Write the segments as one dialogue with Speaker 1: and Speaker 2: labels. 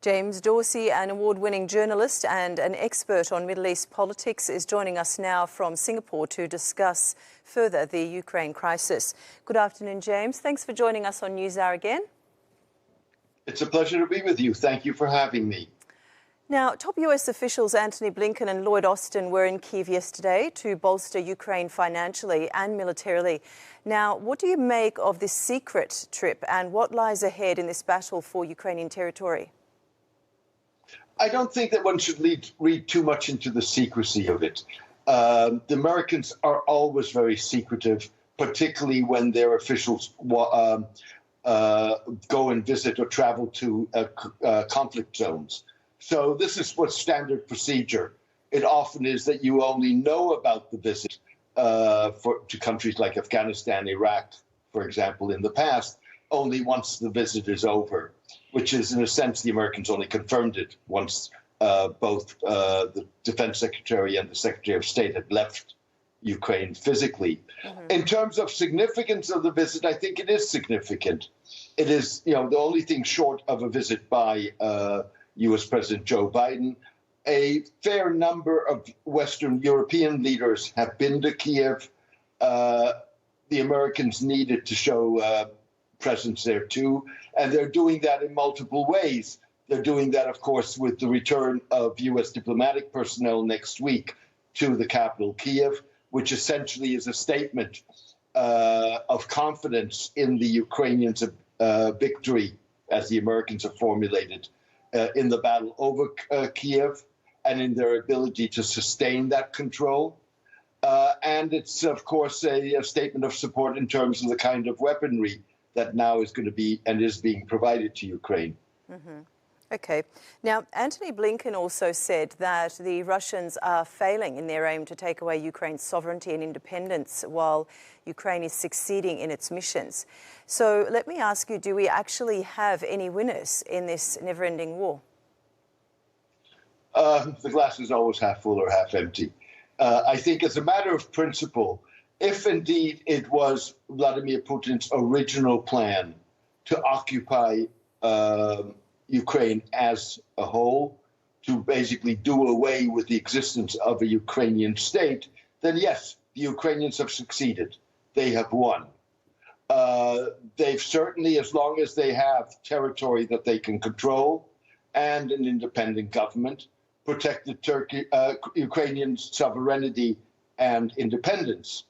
Speaker 1: James Dorsey, an award-winning journalist and an expert on Middle East politics, is joining us now from Singapore to discuss further the Ukraine crisis. Good afternoon, James. Thanks for joining us on NewsHour again.
Speaker 2: It's a pleasure to be with you. Thank you for having me.
Speaker 1: Now, top US officials Antony Blinken and Lloyd Austin were in Kyiv yesterday to bolster Ukraine financially and militarily. Now, what do you make of this secret trip and what lies ahead in this battle for Ukrainian territory?
Speaker 2: I don't think that one should read too much into the secrecy of it. The Americans are always very secretive, particularly when their officials go and visit or travel to conflict zones. So this is what's standard procedure. It often is that you only know about the visit to countries like Afghanistan, Iraq, for example, in the past, only once the visit is over, which is, in a sense, the Americans only confirmed it once both the Defense Secretary and the Secretary of State had left Ukraine physically. Mm-hmm. In terms of significance of the visit, I think it is significant. It is, the only thing short of a visit by U.S. President Joe Biden. A fair number of Western European leaders have been to Kyiv. The Americans needed to show presence there too, and they're doing that in multiple ways. They're doing that, of course, with the return of U.S. diplomatic personnel next week to the capital, Kyiv, which essentially is a statement of confidence in the Ukrainians' victory, as the Americans have formulated, in the battle over Kyiv and in their ability to sustain that control. And it's, of course, a statement of support in terms of the kind of weaponry that now is going to be and is being provided to Ukraine.
Speaker 1: Mm-hmm. Okay. Now, Antony Blinken also said that the Russians are failing in their aim to take away Ukraine's sovereignty and independence while Ukraine is succeeding in its missions. So let me ask you, do we actually have any winners in this never-ending war?
Speaker 2: The glass is always half full or half empty. I think as a matter of principle, if indeed it was Vladimir Putin's original plan to occupy Ukraine as a whole, to basically do away with the existence of a Ukrainian state, then yes, the Ukrainians have succeeded. They have won. They've certainly, as long as they have territory that they can control and an independent government, protected Ukrainian sovereignty and independence.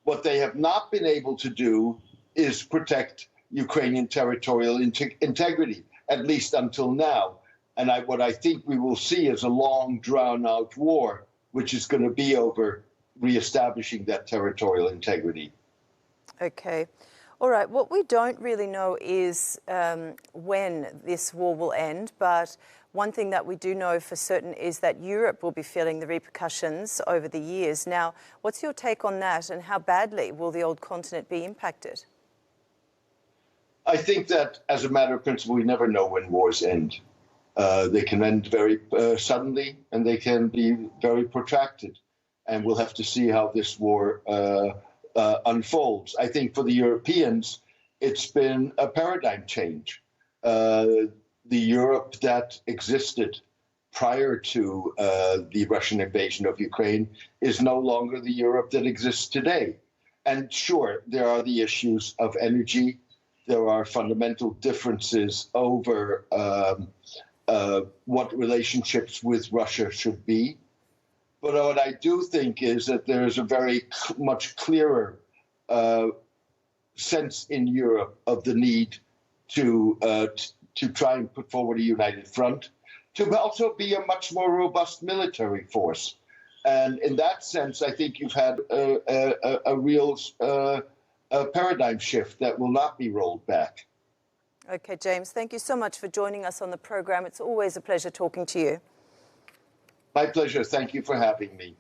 Speaker 2: What they have not been able to do is protect Ukrainian territorial integrity, at least until now. And what I think we will see is a long, drawn-out war, which is going to be over reestablishing that territorial integrity.
Speaker 1: Okay. All right. What we don't really know is when this war will end, but one thing that we do know for certain is that Europe will be feeling the repercussions over the years. Now, what's your take on that, and how badly will the old continent be impacted?
Speaker 2: I think that, as a matter of principle, we never know when wars end. They can end very suddenly, and they can be very protracted. And we'll have to see how this war unfolds. I think for the Europeans, it's been a paradigm change. The Europe that existed prior to the Russian invasion of Ukraine is no longer the Europe that exists today. And sure, there are the issues of energy. There are fundamental differences over what relationships with Russia should be. But what I do think is that there is a very much clearer sense in Europe of the need to try and put forward a united front, to also be a much more robust military force. And in that sense, I think you've had a real paradigm shift that will not be rolled back.
Speaker 1: Okay, James, thank you so much for joining us on the program. It's always a pleasure talking to you.
Speaker 2: My pleasure. Thank you for having me.